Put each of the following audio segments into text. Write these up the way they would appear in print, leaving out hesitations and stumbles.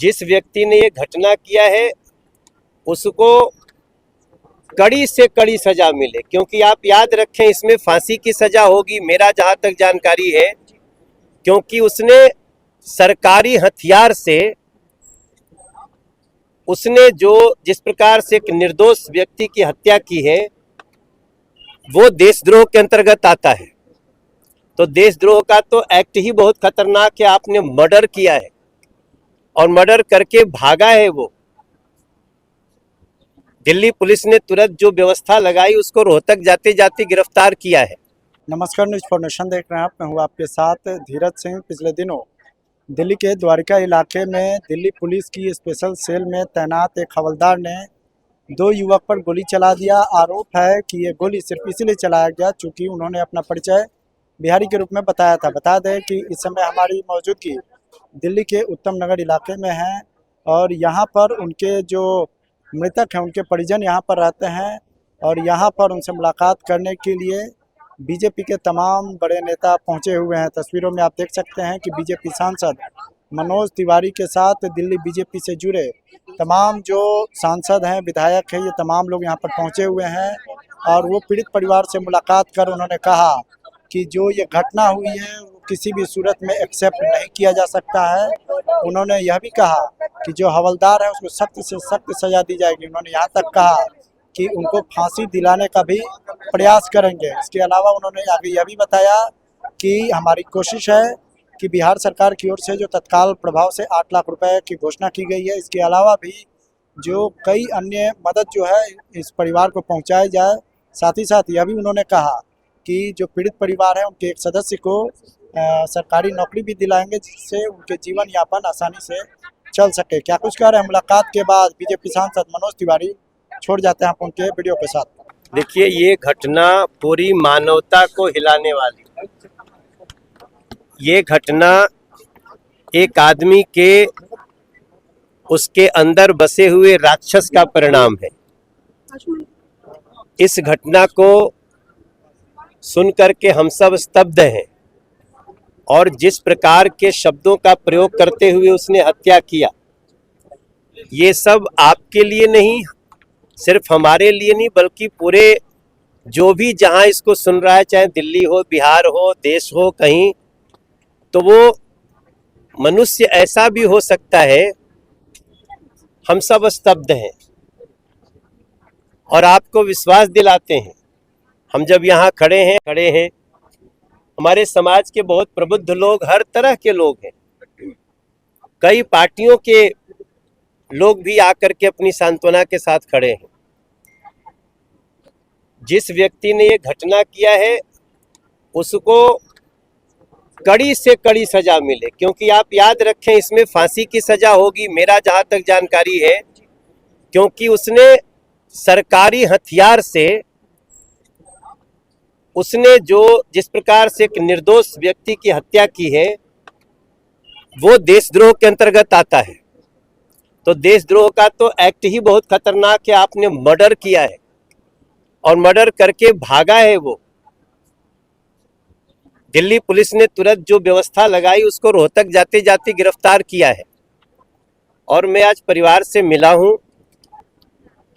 जिस व्यक्ति ने ये घटना किया है उसको कड़ी से कड़ी सजा मिले, क्योंकि आप याद रखें इसमें फांसी की सजा होगी मेरा जहां तक जानकारी है, क्योंकि उसने सरकारी हथियार से उसने जो जिस प्रकार से एक निर्दोष व्यक्ति की हत्या की है वो देशद्रोह के अंतर्गत आता है। तो देशद्रोह का तो एक्ट ही बहुत खतरनाक है। आपने मर्डर किया है और मर्डर करके भागा है वो। दिल्ली पुलिस ने तुरंत जो व्यवस्था लगाई उसको रोहतक जाते जाते गिरफ्तार किया है। नमस्कार, न्यूज़ फॉर नेशन देख रहे हैं आप। मैं हूँ आपके साथ धीरज सिंह। पिछले दिनों दिल्ली के द्वारिका इलाके में दिल्ली पुलिस की स्पेशल सेल में तैनात एक हवलदार ने 2 युवक पर गोली चला दिया। आरोप है कि ये गोली सिर्फ इसीलिए चलाया गया चूँकि उन्होंने अपना परिचय बिहारी के रूप में बताया था। बता दें कि इस समय हमारी मौजूदगी दिल्ली के उत्तम नगर इलाके में है और यहाँ पर उनके जो मृतक हैं उनके परिजन यहाँ पर रहते हैं और यहाँ पर उनसे मुलाकात करने के लिए बीजेपी के तमाम बड़े नेता पहुंचे हुए हैं। तस्वीरों में आप देख सकते हैं कि बीजेपी सांसद मनोज तिवारी के साथ दिल्ली बीजेपी से जुड़े तमाम जो सांसद हैं, विधायक हैं, ये तमाम लोग यहाँ पर पहुंचे हुए हैं और वो पीड़ित परिवार से मुलाकात कर उन्होंने कहा कि जो ये घटना हुई है वो किसी भी सूरत में एक्सेप्ट नहीं किया जा सकता है। उन्होंने यह भी कहा कि जो हवलदार है उसको सख्त से सख्त सज़ा दी जाएगी। उन्होंने यहाँ तक कहा कि उनको फांसी दिलाने का भी प्रयास करेंगे। इसके अलावा उन्होंने आगे यह भी बताया कि हमारी कोशिश है कि बिहार सरकार की ओर से जो तत्काल प्रभाव से 8 लाख रुपए की घोषणा की गई है, इसके अलावा भी जो कई अन्य मदद जो है इस परिवार को पहुंचाई जाए। साथ ही साथ यह भी उन्होंने कहा कि जो पीड़ित परिवार है उनके एक सदस्य को सरकारी नौकरी भी दिलाएंगे जिससे उनके जीवन यापन आसानी से चल सके। क्या कुछ कह रहे हैं मुलाकात के बाद बीजेपी सांसद मनोज तिवारी, छोड़ जाते हैं आप उनके वीडियो के साथ। देखिए, ये घटना पूरी मानवता को हिलाने वाली है। ये घटना एक आदमी के उसके अंदर बसे हुए राक्षस का परिणाम है। इस घटना को सुन करके हम सब स्तब्ध हैं और जिस प्रकार के शब्दों का प्रयोग करते हुए उसने हत्या किया, ये सब आपके लिए नहीं, सिर्फ हमारे लिए नहीं, बल्कि पूरे जो भी जहां इसको सुन रहा है, चाहे दिल्ली हो, बिहार हो, देश हो कहीं, तो वो मनुष्य ऐसा भी हो सकता है। हम सब स्तब्ध हैं और आपको विश्वास दिलाते हैं। हम जब यहाँ खड़े हैं हमारे समाज के बहुत प्रबुद्ध लोग, हर तरह के लोग हैं, कई पार्टियों के लोग भी आकर के अपनी सांत्वना के साथ खड़े हैं। जिस व्यक्ति ने ये घटना किया है उसको कड़ी से कड़ी सजा मिले, क्योंकि आप याद रखें इसमें फांसी की सजा होगी मेरा जहां तक जानकारी है, क्योंकि उसने सरकारी हथियार से उसने जो जिस प्रकार से एक निर्दोष व्यक्ति की हत्या की है वो देशद्रोह के अंतर्गत आता है। तो देशद्रोह का तो एक्ट ही बहुत खतरनाक है। आपने मर्डर किया है और मर्डर करके भागा है वो। दिल्ली पुलिस ने तुरंत जो व्यवस्था लगाई उसको रोहतक जाते जाते गिरफ्तार किया है और मैं आज परिवार से मिला हूं।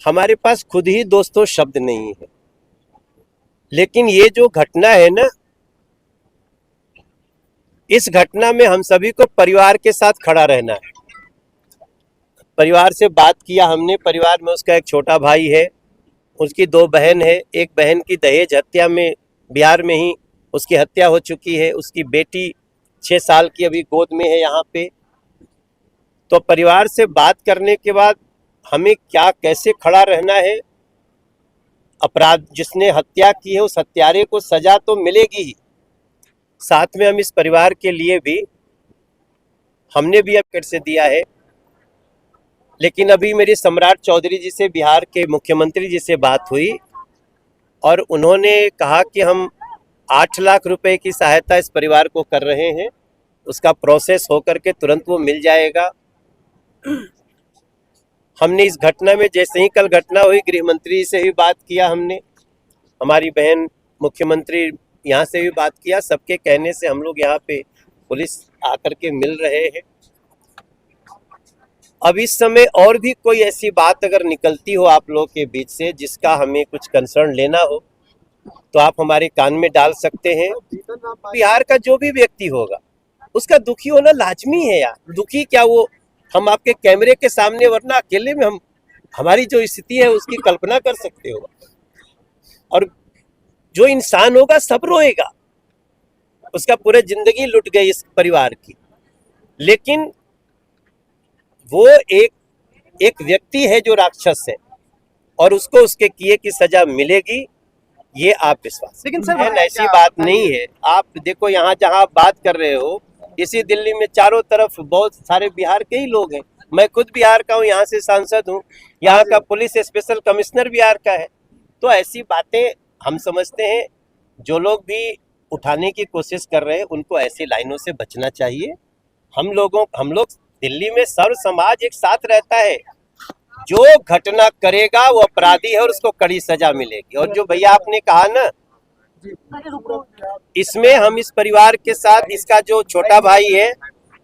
हमारे पास खुद ही दोस्तों शब्द नहीं है, लेकिन ये जो घटना है ना, इस घटना में हम सभी को परिवार के साथ खड़ा रहना है। परिवार से बात किया हमने। परिवार में उसका एक छोटा भाई है, उसकी 2 बहन है। एक बहन की दहेज हत्या में बिहार में ही उसकी हत्या हो चुकी है। उसकी बेटी 6 साल की अभी गोद में है यहाँ पे। तो परिवार से बात करने के बाद हमें क्या कैसे खड़ा रहना है, अपराध जिसने हत्या की है उस हत्यारे को सजा तो मिलेगी ही, साथ में हम इस परिवार के लिए भी हमने भी अपडेट से दिया है। लेकिन अभी मेरी सम्राट चौधरी जी से, बिहार के मुख्यमंत्री जी से बात हुई और उन्होंने कहा कि हम 8 लाख रुपए की सहायता इस परिवार को कर रहे हैं। उसका प्रोसेस होकर के तुरंत वो मिल जाएगा। हमने इस घटना में, जैसे ही कल घटना हुई, गृह मंत्री से भी बात किया हमने, हमारी बहन मुख्यमंत्री यहाँ से भी बात किया। सबके कहने से हम लोग यहाँ पे पुलिस आकर के मिल रहे हैं। अब इस समय और भी कोई ऐसी बात अगर निकलती हो आप लोग के बीच से जिसका हमें कुछ कंसर्न लेना हो तो आप हमारे कान में डाल सकते हैं। बिहार का जो भी व्यक्ति होगा उसका दुखी होना लाजमी है यार। दुखी क्या वो हम आपके कैमरे के सामने, वरना अकेले में हम हमारी जो स्थिति है उसकी कल्पना कर सकते हो। और जो इंसान होगा सब रोएगा, उसका पूरी जिंदगी लुट गई इस परिवार की। लेकिन वो एक व्यक्ति है जो राक्षस है और उसको उसके किए की सजा मिलेगी, ये आप विश्वास। लेकिन सर ऐसी बात नहीं है। आप देखो यहाँ जहाँ आप बात कर रहे हो, इसी दिल्ली में चारों तरफ बहुत सारे बिहार के ही लोग हैं। मैं खुद बिहार का हूँ, यहाँ से सांसद हूँ, यहाँ का पुलिस स्पेशल कमिश्नर बिहार का है। तो ऐसी बातें हम समझते हैं, जो लोग भी उठाने की कोशिश कर रहे हैं उनको ऐसी लाइनों से बचना चाहिए। हम लोग दिल्ली में सर्व समाज एक साथ रहता है। जो घटना करेगा वो अपराधी है और उसको कड़ी सजा मिलेगी। और जो भैया आपने कहा ना, इसमें हम इस परिवार के साथ, इसका जो छोटा भाई है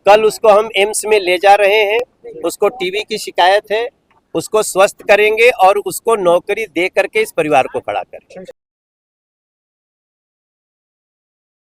कल उसको हम एम्स में ले जा रहे हैं। उसको टीबी की शिकायत है, उसको स्वस्थ करेंगे और उसको नौकरी दे करके इस परिवार को खड़ा करेंगे।